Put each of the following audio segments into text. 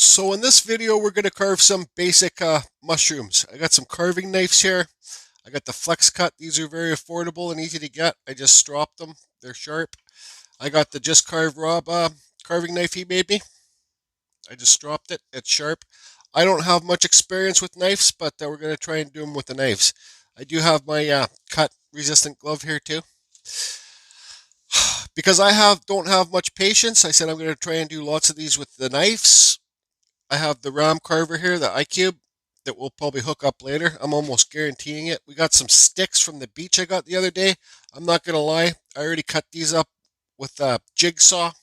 So in this video, we're going to carve some basic mushrooms. I got some carving knives here. I got the Flex Cut. These are very affordable and easy to get. I just stropped them. They're sharp. I got the Just Carve Rob carving knife he made me. I just dropped it. It's sharp. I don't have much experience with knives, but we're going to try and do them with the knives. I do have my cut resistant glove here too. Because don't have much patience, I said I'm going to try and do lots of these with the knives. I have the RAM carver here, the iCube, that we'll probably hook up later. I'm almost guaranteeing it. We got some sticks from the beach I got the other day. I'm not going to lie, I already cut these up with a jigsaw.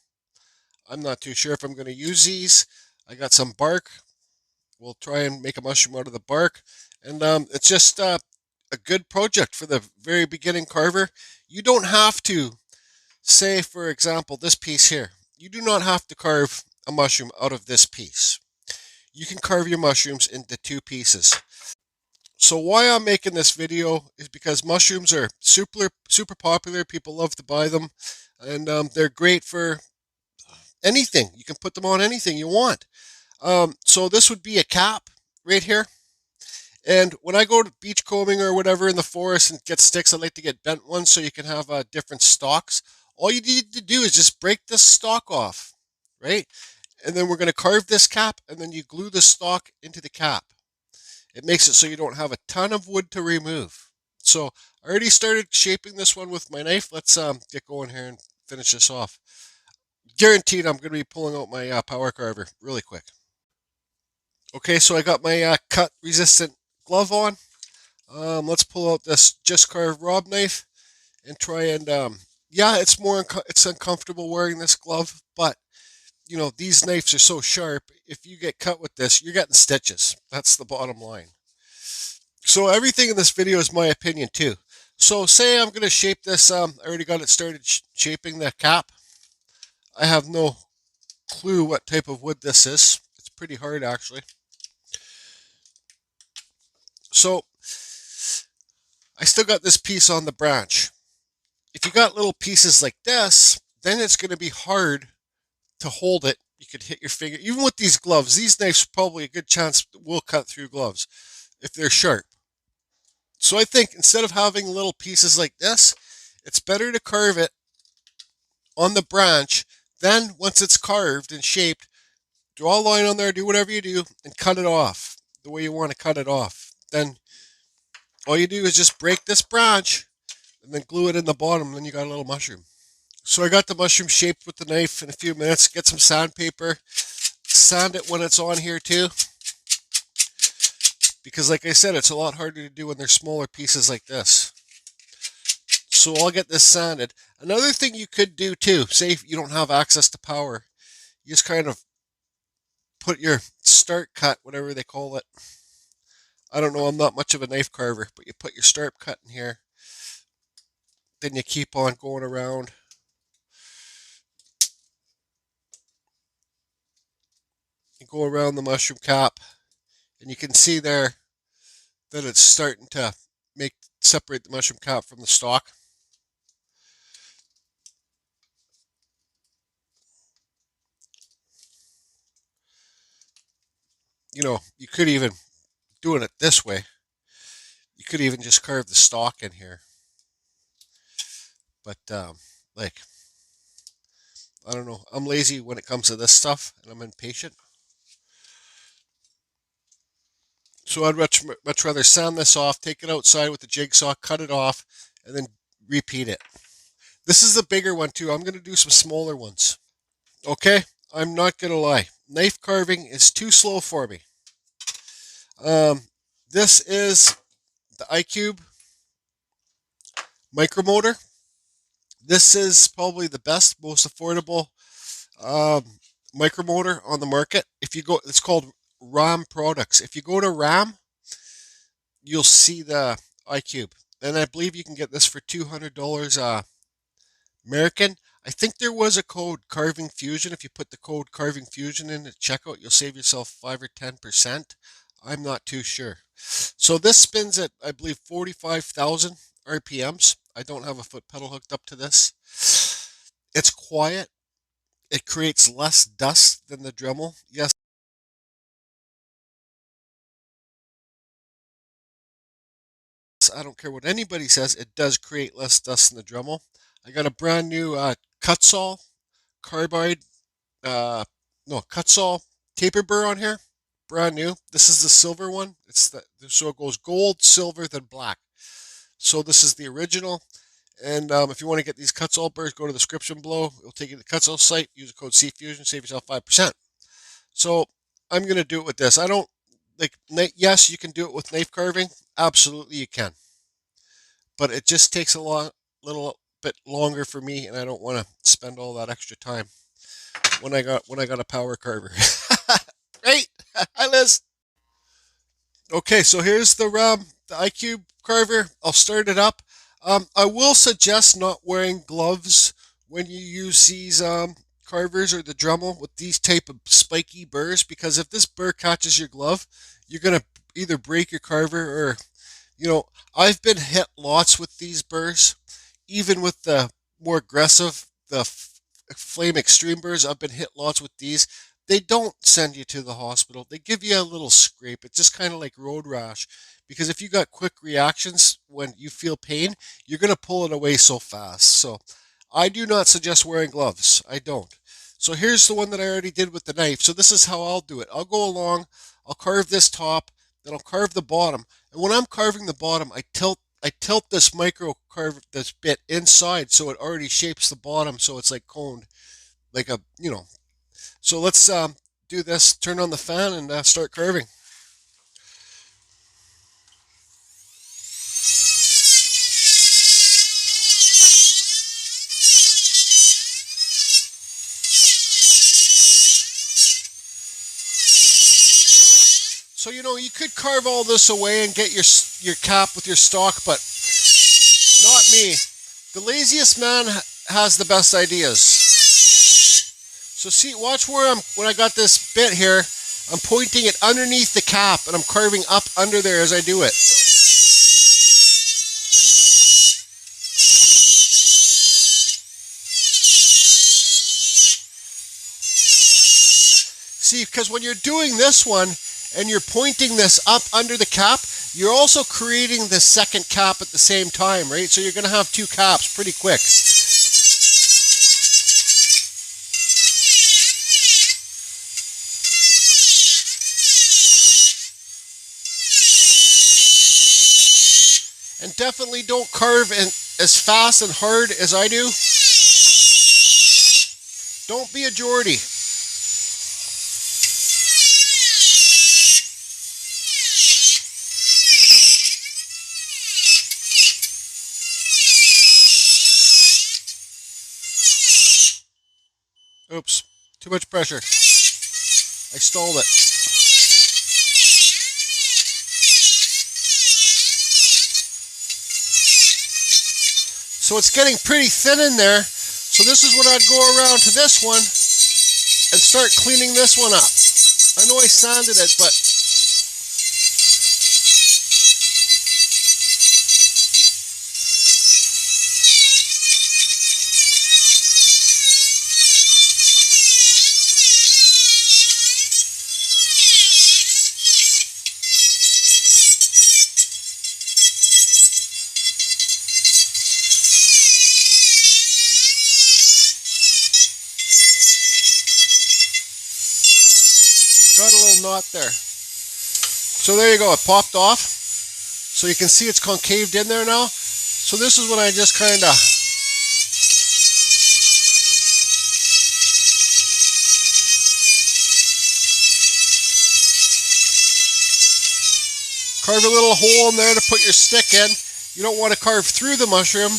I'm not too sure if I'm going to use these. I got some bark. We'll try and make a mushroom out of the bark. And it's just a good project for the very beginning carver. You don't have to, say for example, this piece here. You do not have to carve a mushroom out of this piece. You can carve your mushrooms into two pieces. So why I'm making this video is because mushrooms are super popular. People love to buy them, and they're great for anything. You can put them on anything you want. So this would be a cap right here. And when I go to beach combing or whatever in the forest and get sticks, I like to get bent ones so you can have different stalks. All you need to do is just break this stalk off, right? And then we're going to carve this cap, and then you glue the stalk into the cap. It makes it so you don't have a ton of wood to remove. So I already started shaping this one with my knife. Let's get going here and finish this off. Guaranteed I'm going to be pulling out my power carver really quick. Okay, so I got my cut resistant glove on. Let's pull out this Just Carve Rob knife and try and, yeah, it's uncomfortable wearing this glove, but you know, these knives are so sharp. If you get cut with this, you're getting stitches. That's the bottom line. So everything in this video is my opinion too. So say I'm going to shape this. I already got it started shaping the cap. I have no clue what type of wood this is. It's pretty hard actually. So I still got this piece on the branch. If you got little pieces like this, then it's going to be hard to hold it. You could hit your finger. Even with these gloves, these knives probably a good chance will cut through gloves if they're sharp. So I think instead of having little pieces like this, it's better to carve it on the branch. Then once it's carved and shaped, draw a line on there, do whatever you do, and cut it off the way you want to cut it off. Then all you do is just break this branch and then glue it in the bottom, and then you got a little mushroom. So I got the mushroom shaped with the knife in a few minutes. Get some sandpaper, sand it when it's on here too. Because like I said, it's a lot harder to do when they're smaller pieces like this. So I'll get this sanded. Another thing you could do too, say if you don't have access to power, you just kind of put your start cut, whatever they call it. I don't know, I'm not much of a knife carver, but you put your start cut in here. Then you keep on going around. You go around the mushroom cap, and you can see there that it's starting to separate the mushroom cap from the stalk. You know, you could even, doing it this way, you could even just carve the stalk in here. But, like, I don't know. I'm lazy when it comes to this stuff, and I'm impatient. So I'd much rather sand this off, take it outside with the jigsaw, cut it off, and then repeat it. This is the bigger one too. I'm going to do some smaller ones. Okay, I'm not going to lie. Knife carving is too slow for me. This is the iCube micromotor. This is probably the best, most affordable micromotor on the market. If you go, it's called RAM Products. If you go to RAM, you'll see the iCube, and I believe you can get this for $200 American. I think there was a code Carving Fusion. If you put the code Carving Fusion in at checkout, you'll save yourself 5 or 10%. I'm not too sure. So this spins at, I believe, 45,000 RPMs. I don't have a foot pedal hooked up to this. It's quiet. It creates less dust than the Dremel. Yes, I don't care what anybody says, it does create less dust in the Dremel. I got a brand new Kutzall carbide, no, Kutzall taper burr on here. Brand new. This is the silver one. So it goes gold, silver, then black. So this is the original. And if you want to get these Kutzall burrs, go to the description below. It'll take you to the Kutzall site. Use the code CFusion, save yourself 5%. So I'm going to do it with this. I don't, like, yes, you can do it with knife carving. Absolutely you can. But it just takes a little bit longer for me, and I don't want to spend all that extra time when I got a power carver. Right? Hi, Liz. Okay, so here's the iCube carver. I'll start it up. I will suggest not wearing gloves when you use these carvers or the Dremel with these type of spiky burrs, because if this burr catches your glove, you're gonna either break your carver or, I've been hit lots with these burrs, even with the more aggressive, the Flame Extreme burrs. I've been hit lots with these. They don't send you to the hospital. They give you a little scrape. It's just kind of like road rash, because if you got quick reactions when you feel pain, you're going to pull it away so fast. So I do not suggest wearing gloves. I don't. So here's the one that I already did with the knife. So this is how I'll do it. I'll go along, I'll carve this top, then I'll carve the bottom. And when I'm carving the bottom, I tilt this micro carve, this bit inside, so it already shapes the bottom, so it's like coned, like a, So let's do this, turn on the fan, and start carving. So, you could carve all this away and get your cap with your stock, but not me. The laziest man has the best ideas. So see, watch when I got this bit here, I'm pointing it underneath the cap and I'm carving up under there as I do it. See, because when you're doing this one and you're pointing this up under the cap, you're also creating the second cap at the same time, right? So you're going to have two caps pretty quick. And definitely don't carve as fast and hard as I do. Don't be a Geordie. Oops, too much pressure. I stalled it. So it's getting pretty thin in there. So this is when I'd go around to this one and start cleaning this one up. I know I sanded it, but got a little knot there. So there you go, it popped off. So you can see it's concaved in there now. So this is when I just kind of carve a little hole in there to put your stick in. You don't want to carve through the mushroom.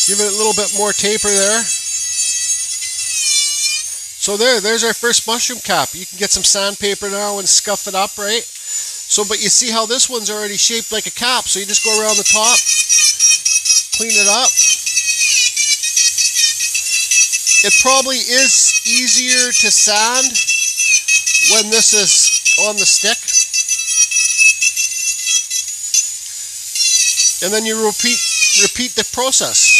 Give it a little bit more taper there. So there's our first mushroom cap. You can get some sandpaper now and scuff it up, right? So, but you see how this one's already shaped like a cap. So you just go around the top, clean it up. It probably is easier to sand when this is on the stick. And then you repeat the process.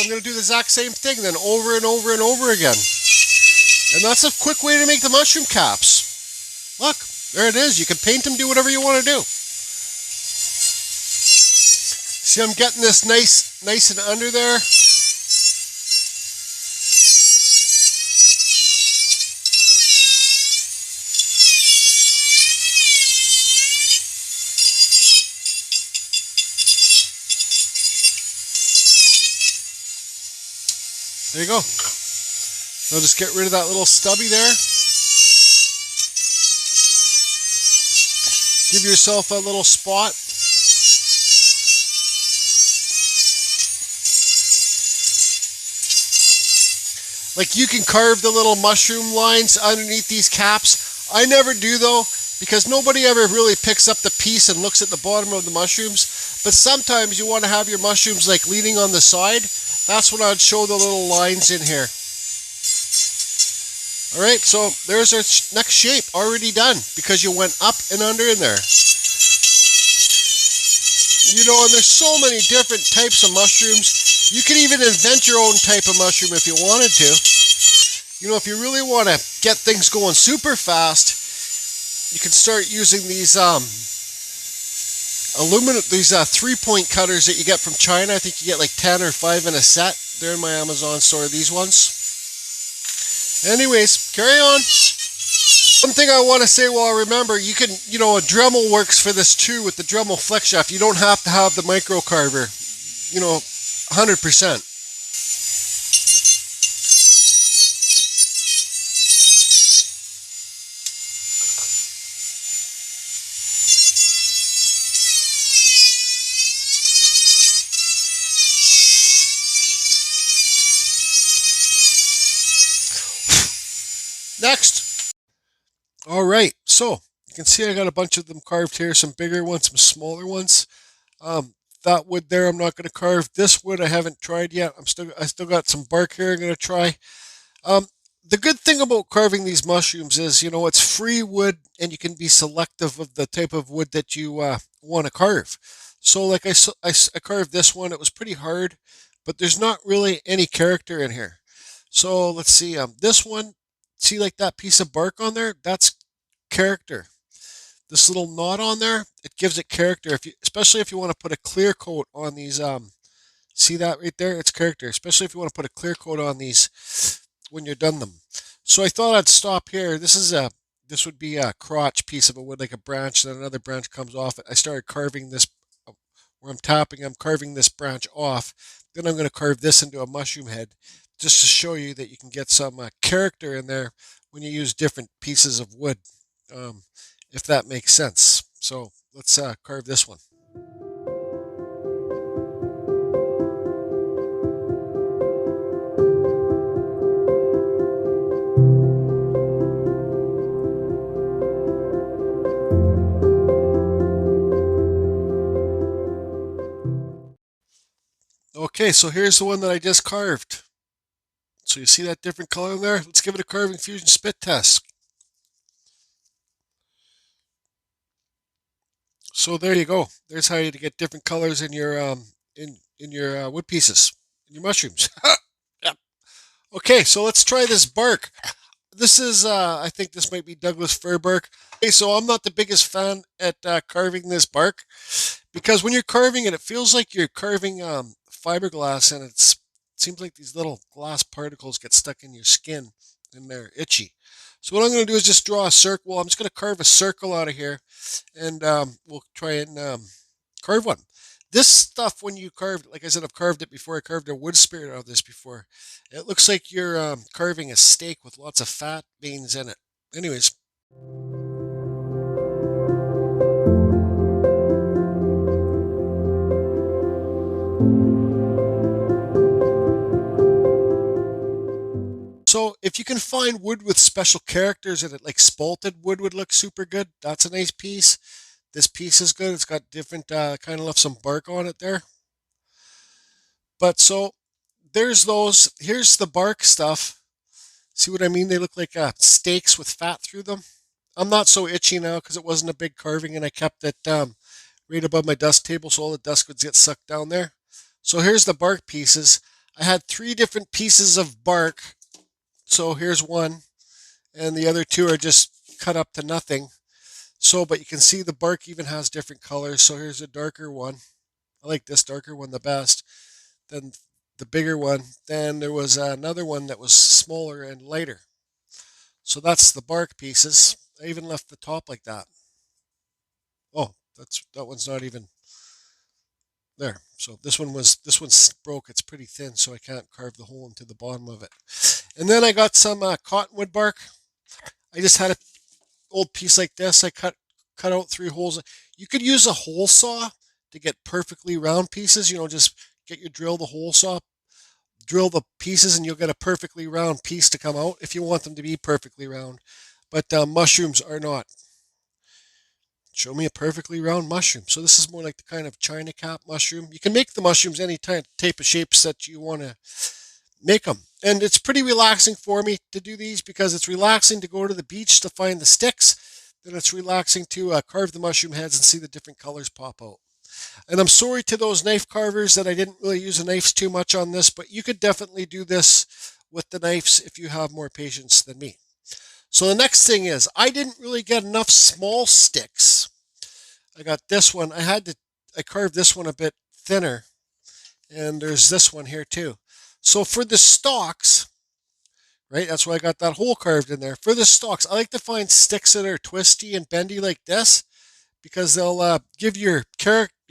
I'm going to do the exact same thing then over and over and over again. And that's a quick way to make the mushroom caps. Look, there it is. You can paint them, do whatever you want to do. See, I'm getting this nice and under there. There you go. I'll just get rid of that little stubby there. Give yourself a little spot. Like you can carve the little mushroom lines underneath these caps. I never do though, because nobody ever really picks up the piece and looks at the bottom of the mushrooms. But sometimes you want to have your mushrooms like leaning on the side. That's when I'd show the little lines in here. All right, so there's our next shape already done because you went up and under in there. You know, and there's so many different types of mushrooms. You could even invent your own type of mushroom if you wanted to. You know, if you really want to get things going super fast, you can start using these these 3-point cutters that you get from China. I think you get like 10 or 5 in a set. They're in my Amazon store, these ones. Anyways, carry on. One thing I want to say while I remember, you can, you know, a Dremel works for this too with the Dremel flex shaft. You don't have to have the micro carver, you know, 100%. Next. All right, so you can see I got a bunch of them carved here, some bigger ones, some smaller ones. That wood there I'm not going to carve. This wood I haven't tried yet. I still got some bark here I'm going to try. The good thing about carving these mushrooms is, you know, it's free wood and you can be selective of the type of wood that you want to carve. So like I carved this one, it was pretty hard, but there's not really any character in here. So let's see, this one, see like that piece of bark on there? That's character. This little knot on there, it gives it character. Especially if you want to put a clear coat on these, see that right there? It's character. Especially if you want to put a clear coat on these when you're done them. So I thought I'd stop here. This would be a crotch piece of a wood, like a branch, then another branch comes off it. I started carving this where I'm carving this branch off. Then I'm going to carve this into a mushroom head, just to show you that you can get some character in there when you use different pieces of wood, if that makes sense. So let's carve this one. Okay, so here's the one that I just carved. So you see that different color in there? Let's give it a carving fusion spit test. So there you go. There's how you get different colors in your wood pieces, in your mushrooms. Yep. Okay, so let's try this bark. This is I think this might be Douglas fir bark. Okay, so I'm not the biggest fan at carving this bark because when you're carving it, it feels like you're carving fiberglass, and it seems like these little glass particles get stuck in your skin and they're itchy. So what I'm going to do is just draw a circle. Well, I'm just going to carve a circle out of here, and we'll try and carve one. This stuff, when you carve, like I said, I've carved it before. I carved a wood spirit out of this before. It looks like you're carving a steak with lots of fat veins in it. Anyways. So if you can find wood with special characters in it, like spalted wood would look super good. That's a nice piece. This piece is good. It's got different, kind of left some bark on it there. But so there's those. Here's the bark stuff. See what I mean? They look like steaks with fat through them. I'm not so itchy now because it wasn't a big carving and I kept it right above my dust table so all the dust would get sucked down there. So here's the bark pieces. I had 3 different pieces of bark. So here's one, and the other 2 are just cut up to nothing. So, but you can see the bark even has different colors. So here's a darker one. I like this darker one the best. Then the bigger one. Then there was another one that was smaller and lighter. So that's the bark pieces. I even left the top like that. Oh, that one's not even there. So this one's broke. It's pretty thin, so I can't carve the hole into the bottom of it. And then I got some cottonwood bark. I just had an old piece like this. I cut out 3 holes. You could use a hole saw to get perfectly round pieces. Just get your drill, the hole saw, drill the pieces, and you'll get a perfectly round piece to come out if you want them to be perfectly round. But mushrooms are not. Show me a perfectly round mushroom. So this is more like the kind of China cap mushroom. You can make the mushrooms any type of shapes that you want to make them. And it's pretty relaxing for me to do these because it's relaxing to go to the beach to find the sticks. Then it's relaxing to carve the mushroom heads and see the different colors pop out. And I'm sorry to those knife carvers that I didn't really use the knives too much on this, but you could definitely do this with the knives if you have more patience than me. So the next thing is, I didn't really get enough small sticks. I got this one. I carved this one a bit thinner. And there's this one here too. So for the stalks, right, that's why I got that hole carved in there. For the stalks, I like to find sticks that are twisty and bendy like this because they'll give your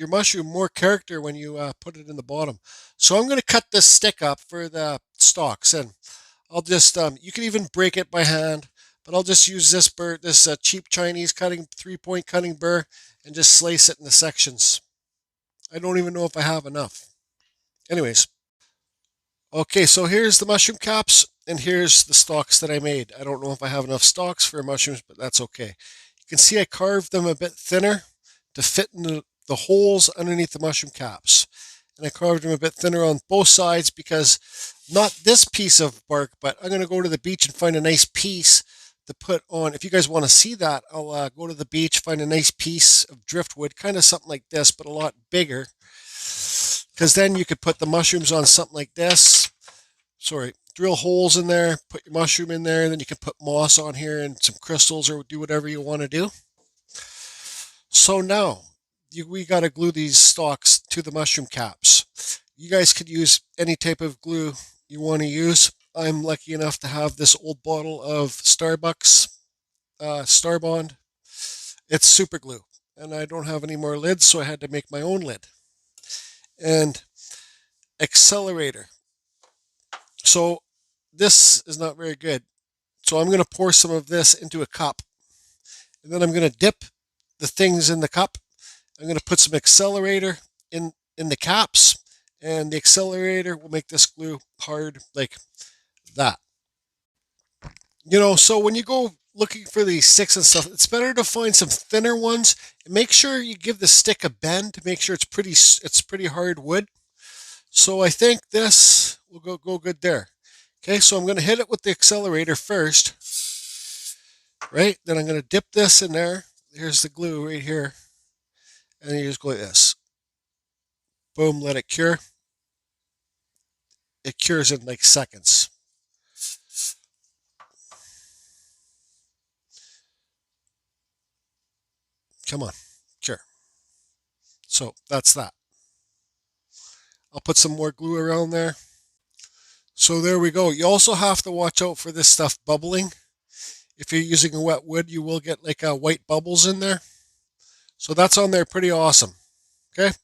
mushroom more character when you put it in the bottom. So I'm going to cut this stick up for the stalks, and I'll just you can even break it by hand, but I'll just use this burr, this cheap Chinese 3-point cutting burr, and just slice it into sections. I don't even know if I have enough. Anyways, okay, so here's the mushroom caps, and here's the stalks that I made. I don't know if I have enough stalks for mushrooms, but that's okay. You can see I carved them a bit thinner to fit in the holes underneath the mushroom caps. And I carved them a bit thinner on both sides because not this piece of bark, but I'm going to go to the beach and find a nice piece to put on. If you guys want to see that, I'll go to the beach, find a nice piece of driftwood, kind of something like this, but a lot bigger. Because then you could put the mushrooms on something like this. Sorry, drill holes in there, put your mushroom in there, and then you can put moss on here and some crystals or do whatever you want to do. So now we got to glue these stalks to the mushroom caps. You guys could use any type of glue you want to use. I'm lucky enough to have this old bottle of Starbucks STARBOND. It's super glue, and I don't have any more lids, so I had to make my own lid. And accelerator. So this is not very good. So I'm going to pour some of this into a cup, and then I'm going to dip the things in the cup. I'm going to put some accelerator in the caps, and the accelerator will make this glue hard like that. So when you go looking for these sticks and stuff, it's better to find some thinner ones and make sure you give the stick a bend to make sure it's pretty hard wood. So I think this will go good there. Okay, so I'm going to hit it with the accelerator first, right? Then I'm going to dip this in there. Here's the glue right here. And then you just go like this. Boom, let it cure. It cures in like seconds. Come on, cure. So that's that. I'll put some more glue around there. So there we go. You also have to watch out for this stuff bubbling. If you're using a wet wood, you will get like white bubbles in there. So that's on there pretty awesome. Okay,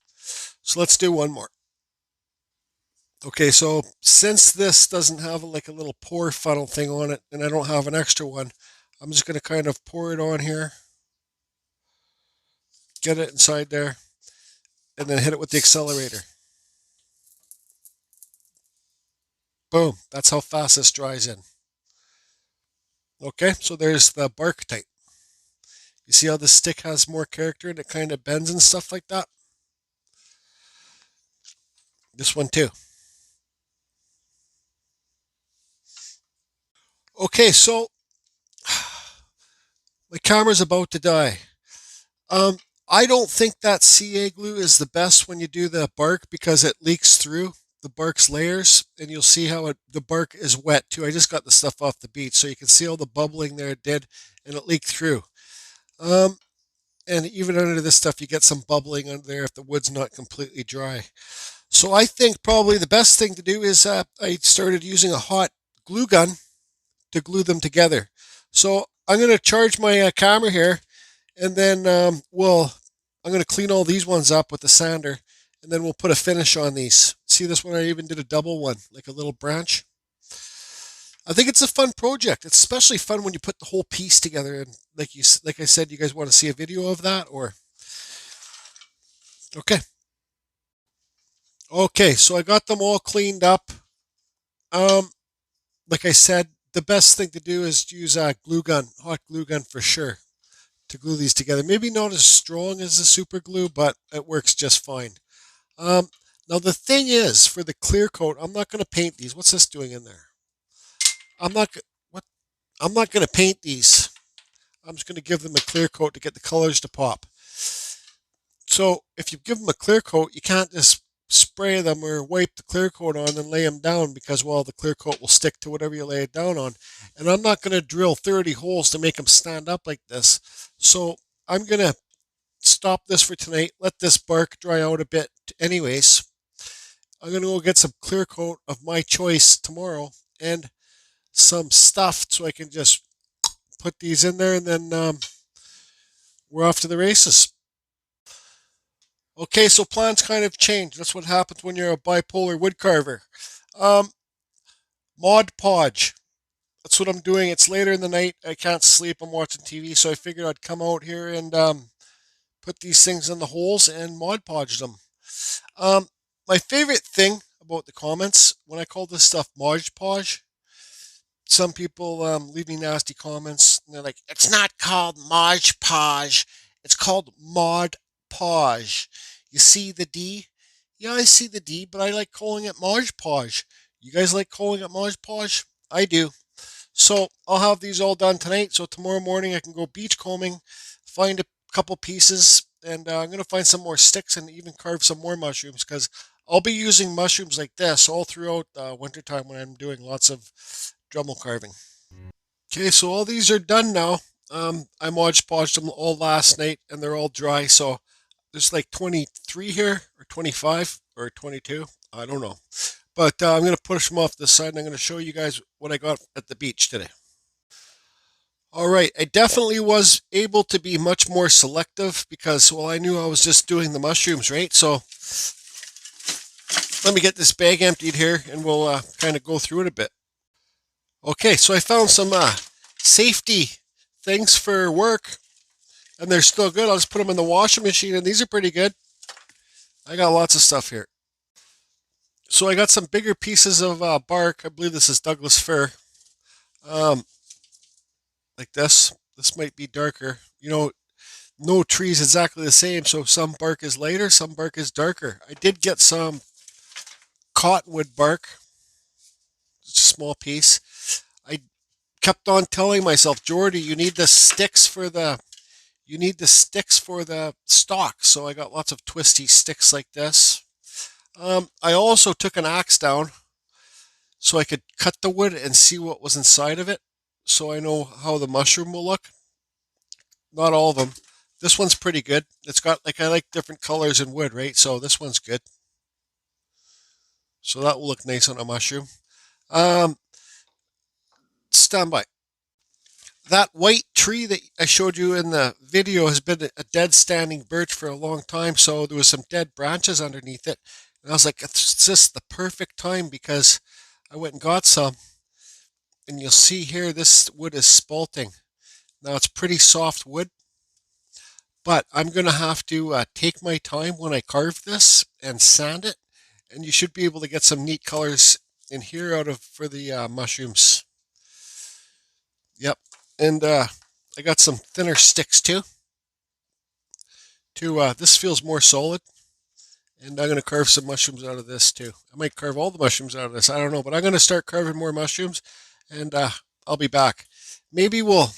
so let's do one more. Okay, so since this doesn't have like a little pour funnel thing on it, and I don't have an extra one, I'm just going to kind of pour it on here, get it inside there, and then hit it with the accelerator. Boom, that's how fast this dries in. Okay, so there's the bark type. You see how the stick has more character and it kind of bends and stuff like that? This one too. Okay, so my camera's about to die. I don't think that CA glue is the best when you do the bark because it leaks through. the bark's layers, and you'll see how the bark is wet too. I just got the stuff off the beach, so you can see all the bubbling there it did, and it leaked through. Um, and even under this stuff, you get some bubbling under there if the wood's not completely dry. So I think probably the best thing to do is I started using a hot glue gun to glue them together. So I'm going to charge my camera here, and then I'm going to clean all these ones up with the sander, and then we'll put a finish on these. See this one? I even did a double one, like a little branch. I think it's a fun project. It's especially fun when you put the whole piece together. And like I said, you guys want to see a video of that, or okay, okay. So I got them all cleaned up. Um, like I said, the best thing to do is use a glue gun, hot glue gun for sure, to glue these together. Maybe not as strong as the super glue, but it works just fine. Um, Now the thing is, for the clear coat, I'm not going to paint these. What's this doing in there? I'm not what I'm not going to paint these. I'm just going to give them a clear coat to get the colors to pop. So if you give them a clear coat, you can't just spray them or wipe the clear coat on and lay them down because, well, the clear coat will stick to whatever you lay it down on. And I'm not going to drill 30 holes to make them stand up like this. So I'm going to stop this for tonight, let this bark dry out a bit anyways. I'm going to go get some clear coat of my choice tomorrow and some stuff so I can just put these in there, and then we're off to the races. Okay, so plans kind of change. That's what happens when you're a bipolar wood carver. Um, Mod Podge. That's what I'm doing. It's later in the night. I can't sleep. I'm watching TV, so I figured I'd come out here and put these things in the holes and Mod Podge them. Um, my favorite thing about the comments when I call this stuff Mod Podge, some people leave me nasty comments, and they're like, "It's not called Mod Podge. It's called Mod Podge. You see the D? Yeah, I see the D, but I like calling it Mod Podge. You guys like calling it Mod Podge? I do. So I'll have these all done tonight. So tomorrow morning I can go beach combing, find a couple pieces, and I'm going to find some more sticks and even carve some more mushrooms because I'll be using mushrooms like this all throughout wintertime when I'm doing lots of Dremel carving. Okay, so all these are done now. I Mod Podged them all last night and they're all dry. So there's like 23 here, or 25, or 22. I don't know. But I'm going to push them off this side and I'm going to show you guys what I got at the beach today. All right, I definitely was able to be much more selective because, well, I knew I was just doing the mushrooms, right? So let me get this bag emptied here and we'll kind of go through it a bit. Okay, so I found some safety things for work and they're still good. I'll just put them in the washing machine and these are pretty good. I got lots of stuff here. So I got some bigger pieces of bark. I believe this is Douglas fir. Um, like this. This might be darker. You know, no tree is exactly the same, so some bark is lighter, some bark is darker. I did get some cottonwood bark, just a small piece. I kept on telling myself, Jordy, you need the sticks for the stalk. So I got lots of twisty sticks like this. I also took an axe down so I could cut the wood and see what was inside of it, so I know how the mushroom will look. Not all of them. This one's pretty good. It's got, like, I like different colors in wood, right? So this one's good. So that will look nice on a mushroom. Um, Stand by. That white tree that I showed you in the video has been a dead standing birch for a long time, so there was some dead branches underneath it. And I was like, it's just the perfect time because I went and got some. And you'll see here, this wood is spalting. Now it's pretty soft wood, but I'm going to have to take my time when I carve this and sand it. And you should be able to get some neat colors in here out of for the mushrooms. Yep. And I got some thinner sticks too. This feels more solid. And I'm going to carve some mushrooms out of this too. I might carve all the mushrooms out of this. I don't know. But I'm going to start carving more mushrooms. And I'll be back. Maybe we'll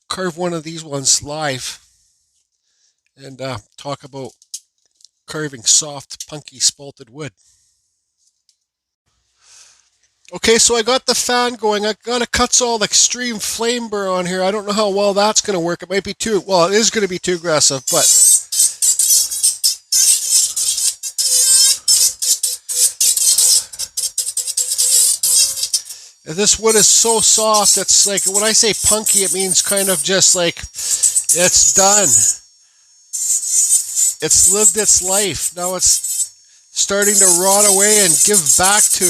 carve one of these ones live. And talk about carving soft, punky, spalted wood. Okay, so I got the fan going. I got a Kutzall Extreme Flame Burr on here. I don't know how well that's going to work. It might be too, well, it is going to be too aggressive, but this wood is so soft. It's like, when I say punky, it means kind of just like it's done. It's lived its life. Now it's starting to rot away and give back to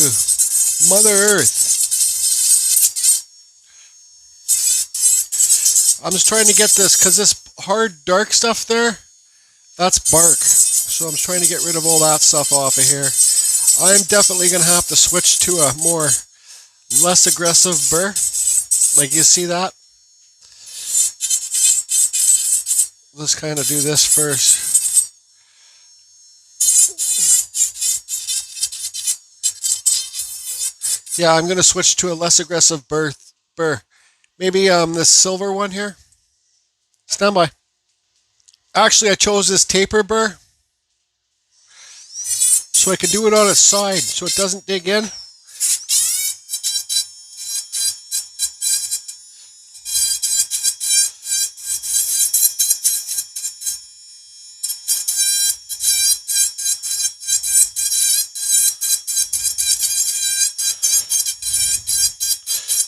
Mother Earth. I'm just trying to get this, because this hard dark stuff there, that's bark. So I'm just trying to get rid of all that stuff off of here. I'm definitely going to have to switch to a more less aggressive burr. Like, you see that? Let's kind of do this first. Yeah, I'm going to switch to a less aggressive burr. Maybe this silver one here. Stand by. Actually, I chose this taper burr so I can do it on its side so it doesn't dig in.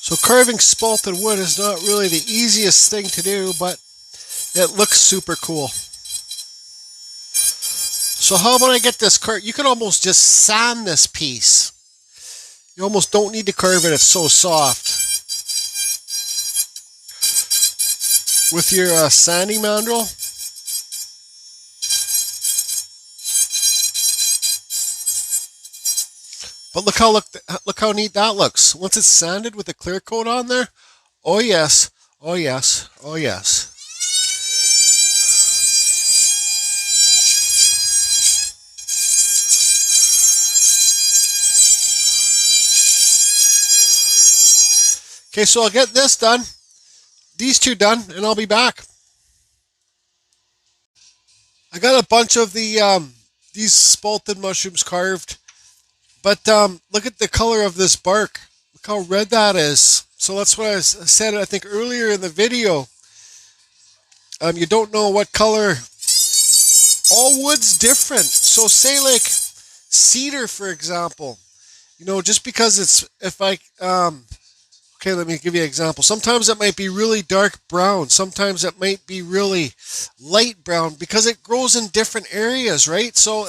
So carving spalted wood is not really the easiest thing to do, but it looks super cool. So how about I get this carved? You can almost just sand this piece. You almost don't need to carve it, it's so soft. With your sanding mandrel. But look how neat that looks. Once it's sanded with a clear coat on there, oh yes, oh yes, oh yes. Okay, so I'll get this done, these two done, and I'll be back. I got a bunch of these spalted mushrooms carved, but look at the color of this bark. Look how red that is. So that's what I said, I think, earlier in the video. You don't know what color. All wood's different. So say like cedar, for example. You know, just because it's, if I, okay, let me give you an example. Sometimes it might be really dark brown. Sometimes it might be really light brown because it grows in different areas, right? So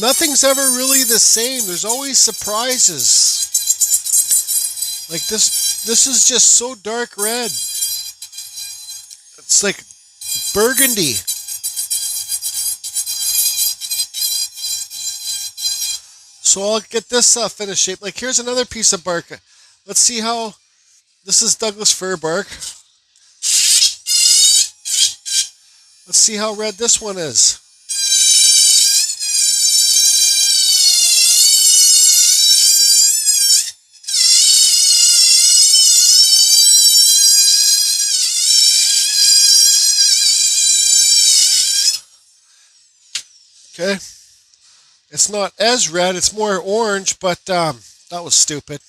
nothing's ever really the same. There's always surprises. Like this is just so dark red. It's like burgundy. So I'll get this finished shape. Like, here's another piece of bark. Let's see how, this is Douglas fir bark. Let's see how red this one is. Okay. It's not as red, it's more orange, but that was stupid.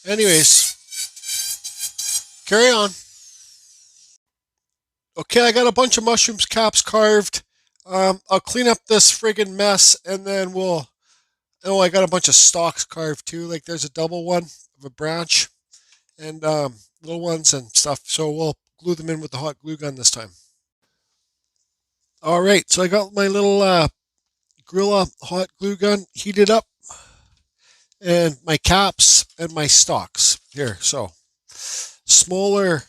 Anyways, carry on. Okay, I got a bunch of mushrooms caps carved. I'll clean up this friggin' mess, and then we'll... Oh, I got a bunch of stalks carved too. Like, there's a double one of a branch, and little ones and stuff. So we'll glue them in with the hot glue gun this time. All right, so I got my little Gorilla hot glue gun heated up, and my caps and my stalks here. So smaller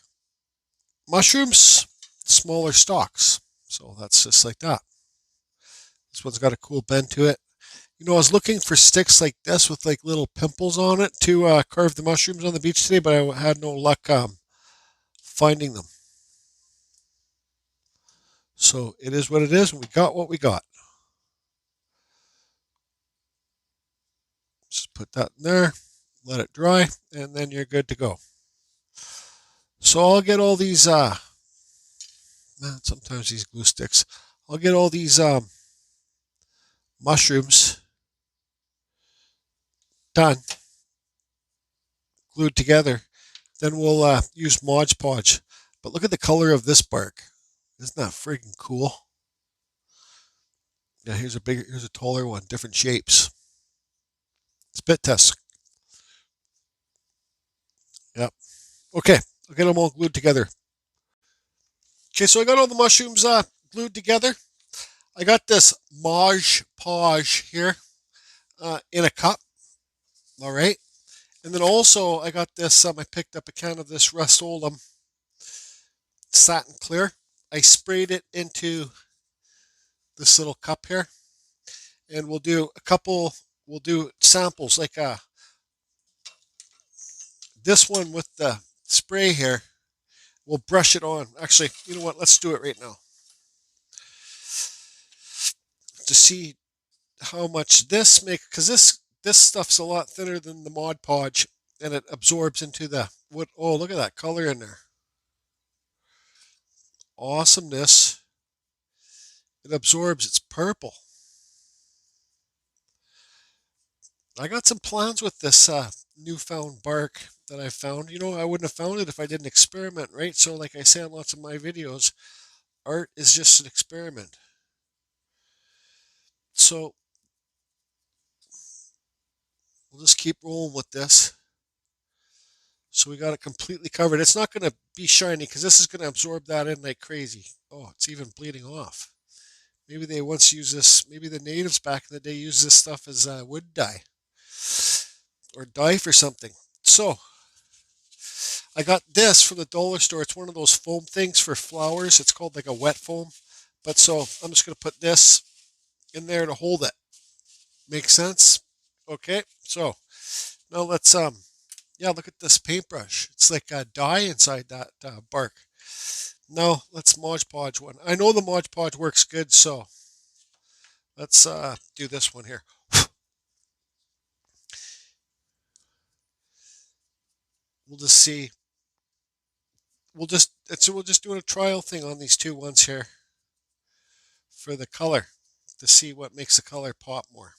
mushrooms, smaller stalks. So that's just like that. This one's got a cool bend to it. You know, I was looking for sticks like this with like little pimples on it to carve the mushrooms on the beach today, but I had no luck finding them. So it is what it is, and we got what we got. Just put that in there, let it dry, and then you're good to go. So I'll get all these, sometimes these glue sticks, I'll get all these mushrooms done. glued together. Then we'll use Mod Podge. But look at the color of this bark. Isn't that freaking cool? Yeah, here's a taller one, different shapes. Spit test. Yep. Okay, I'll get them all glued together. Okay, so I got all the mushrooms glued together. I got this Mod Podge here in a cup. All right. And then also I got this, I picked up a can of this Rust-Oleum Satin Clear. I sprayed it into this little cup here. And we'll do samples like this one with the spray here. We'll brush it on. Actually, you know what? Let's do it right now. To see how much this makes, because this stuff's a lot thinner than the Mod Podge, and it absorbs into the wood. Oh, look at that color in there. Awesomeness. It absorbs. It's purple. I got some plans with this newfound bark that I found. You know, I wouldn't have found it if I didn't experiment, right? So, like I say in lots of my videos, art is just an experiment. So, we'll just keep rolling with this. So we got it completely covered. It's not going to be shiny because this is going to absorb that in like crazy. Oh, it's even bleeding off. Maybe they once used this, maybe the natives back in the day used this stuff as wood dye or dye for something. So I got this from the dollar store. It's one of those foam things for flowers. It's called like a wet foam. But so I'm just going to put this in there to hold it. Makes sense? Okay, so now let's yeah, look at this paintbrush. It's like a dye inside that bark. Now let's Mod Podge one. I know the Mod Podge works good, so let's do this one here. We'll just see. We'll just do a trial thing on these two ones here for the color to see what makes the color pop more.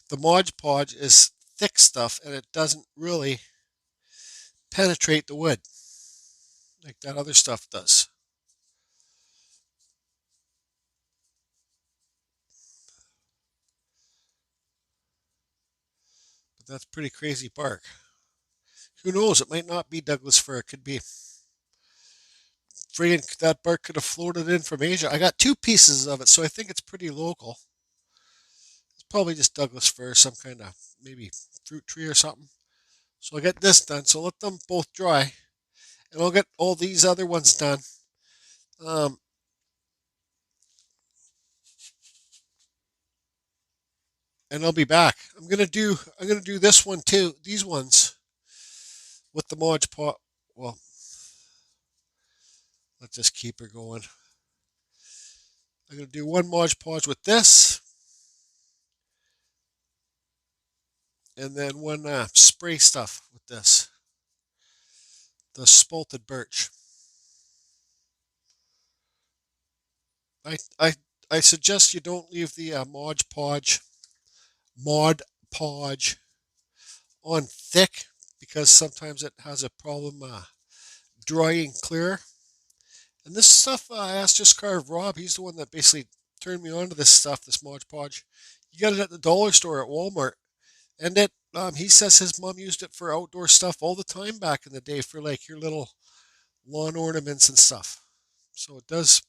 The Mod Podge is thick stuff and it doesn't really penetrate the wood like that other stuff does. But that's pretty crazy bark. Who knows? It might not be Douglas fir. It could be friggin' that bark could have floated in from Asia. I got two pieces of it, so I think it's pretty local. It's probably just Douglas fir, some kind of maybe fruit tree or something. So I'll get this done. So let them both dry, and I'll get all these other ones done. Um, and I'll be back. I'm gonna do this one too. These ones with the Mod Podge. Well, let's just keep her going. I'm gonna do one Mod Podge with this, and then one spray stuff with this. The spalted birch. I I I suggest you don't leave the Mod Podge on thick because sometimes it has a problem drying clear. And this stuff, I asked just carve Rob. He's the one that basically turned me on to this stuff, this Mod Podge. You got it at the dollar store at Walmart, and he says his mom used it for outdoor stuff all the time back in the day for like your little lawn ornaments and stuff. So it does.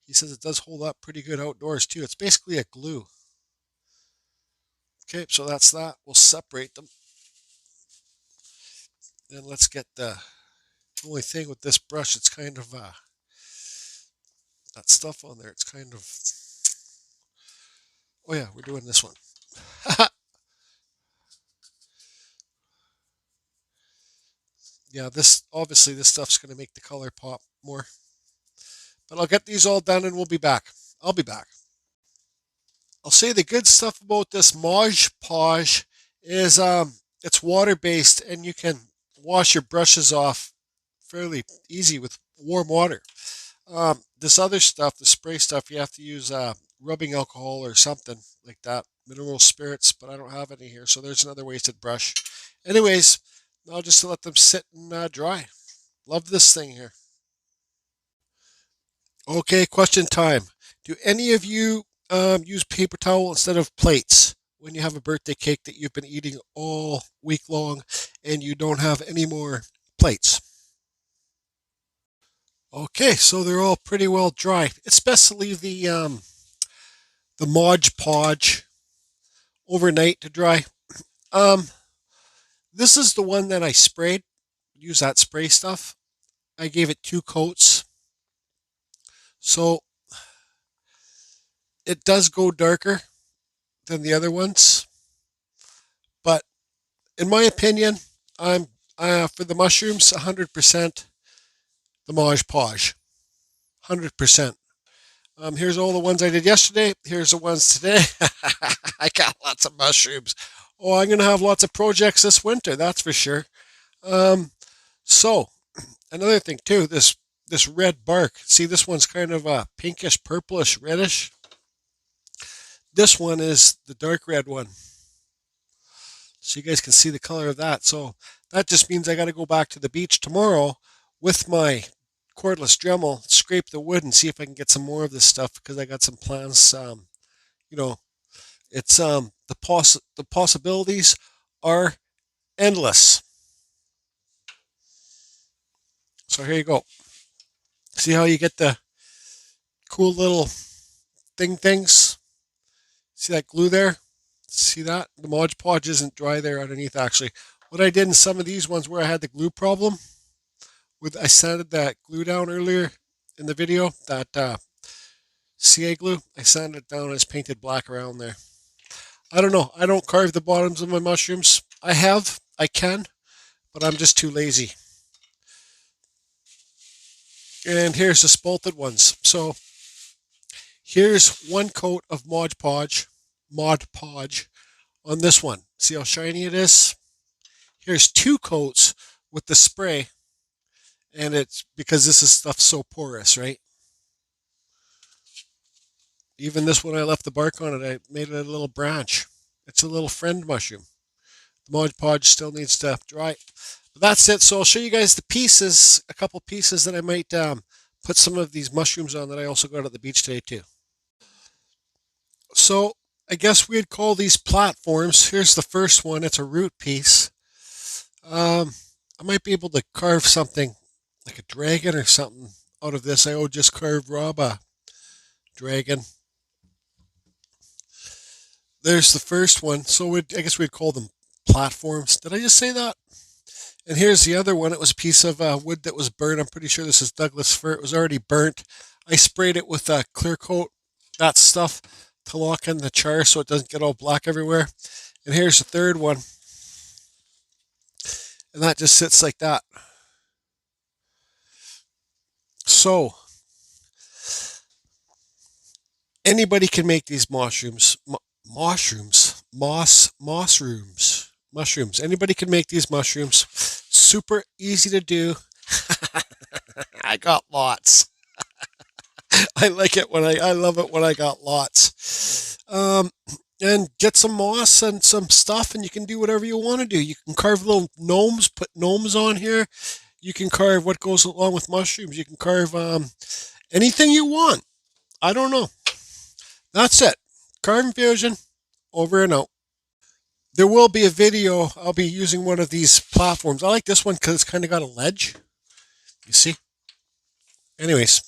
He says it does hold up pretty good outdoors too. It's basically a glue. Okay, so that's that. We'll separate them. Then let's get the only thing with this brush, it's kind of that stuff on there. It's kind of, oh yeah, we're doing this one. Yeah, this obviously this stuff's going to make the color pop more. But I'll get these all done and we'll be back. I'll be back. I'll say the good stuff about this Mod Podge is it's water based and you can wash your brushes off fairly easy with warm water. This other stuff, the spray stuff, you have to use rubbing alcohol or something like that, mineral spirits, but I don't have any here, so there's another wasted brush. Anyways, I'll just let them sit and dry. Love this thing here. Okay, question time. Do any of you use paper towel instead of plates when you have a birthday cake that you've been eating all week long and you don't have any more plates? Okay, so they're all pretty well dry. It's best to leave the Mod Podge overnight to dry. Um, this is the one that I sprayed. Use that spray stuff. I gave it 2 coats, so it does go darker than the other ones. But in my opinion, I'm for the mushrooms 100% the Mod Podge, 100%. Here's all the ones I did yesterday. Here's the ones today. I got lots of mushrooms. Oh, I'm gonna have lots of projects this winter. That's for sure. Um, so another thing too, this red bark. See, this one's kind of pinkish, purplish, reddish. This one is the dark red one, so you guys can see the color of that. So that just means I got to go back to the beach tomorrow with my cordless Dremel, scrape the wood, and see if I can get some more of this stuff because I got some plans. You know, it's the possibilities are endless. So here you go. See how you get the cool little things? See that glue there? See that? The Mod Podge isn't dry there underneath actually. What I did in some of these ones where I had the glue problem, with I sanded that glue down earlier in the video, that CA glue, I sanded it down and it's painted black around there. I don't know. I don't carve the bottoms of my mushrooms. I can, but I'm just too lazy. And here's the spalted ones. So here's 1 coat of Mod Podge on this one. See how shiny it is? Here's 2 coats with the spray, and it's because this is stuff so porous, right? Even this one, I left the bark on it. I made it a little branch. It's a little friend mushroom. The Mod Podge still needs to dry. But that's it. So I'll show you guys the pieces, a couple pieces that I might put some of these mushrooms on that I also got at the beach today too. So I guess we'd call these platforms. Here's the first one. It's a root piece. I might be able to carve something like a dragon or something out of this. I would just carve Rob a dragon. There's the first one. So I guess we'd call them platforms. Did I just say that? And here's the other one. It was a piece of wood that was burnt. I'm pretty sure this is Douglas fir. It was already burnt. I sprayed it with a clear coat, that stuff, to lock in the char so it doesn't get all black everywhere. And here's the third one. And that just sits like that. So anybody can make these mushrooms. Anybody can make these mushrooms. Super easy to do. I got lots. I like it when I love it when I got lots. And get some moss and some stuff, and you can do whatever you want to do. You can carve little gnomes, put gnomes on here. You can carve what goes along with mushrooms. You can carve anything you want. I don't know. That's it. Carving Fusion, over and out. There will be a video. I'll be using one of these platforms. I like this one because it's kind of got a ledge. You see? Anyways,